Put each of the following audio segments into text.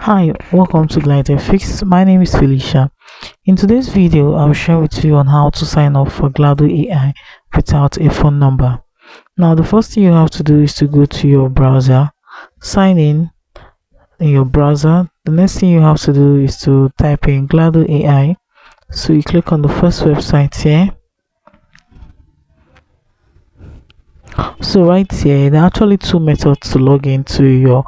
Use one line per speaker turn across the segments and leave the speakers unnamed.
Hi, welcome to Glide Fix. My name is Felicia. In today's video, I'll share with you on how to sign up for Glado AI without a phone number. Now, the first thing you have to do is to go to your browser, sign in your browser. The next thing you have to do is to type in Glado AI. So you click on the first website here. So right here, there are actually two methods to log into your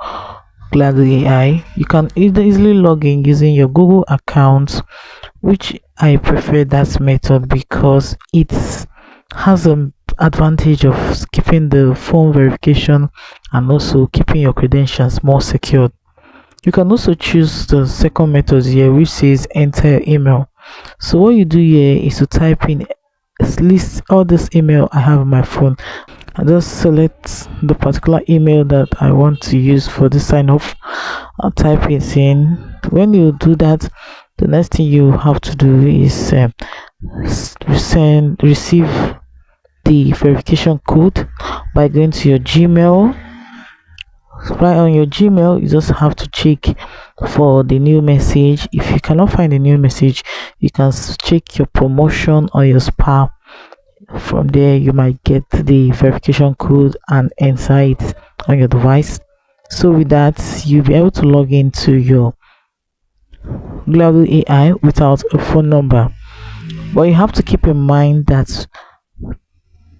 Glado AI. You can either easily log in using your Google account, which I prefer that method because it has an advantage of keeping the phone verification and also keeping your credentials more secured. You can also choose the second method here, which says enter your email. So what you do here is to type in list all this email I have on my phone. I just select the particular email that I want to use for the sign up. I'll type it in. When you do that, the next thing you have to do is receive the verification code by going to your Gmail. Right on your Gmail, you just have to check for the new message. If you cannot find the new message, you can check your promotion or your spam. From there, you might get the verification code and enter it on your device. So with that, you'll be able to log into your Glado AI without a phone number. But you have to keep in mind that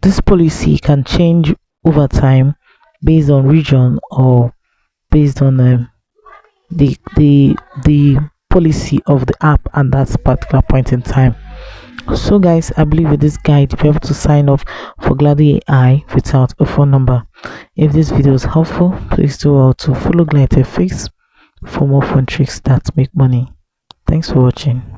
this policy can change over time based on region or based on the policy of the app at that particular point in time. So guys, I believe with this guide you'll be able to sign up for Glado AI without a phone number. If this video is helpful, please do well to follow Glide FX for more fun tricks that make money. Thanks for watching.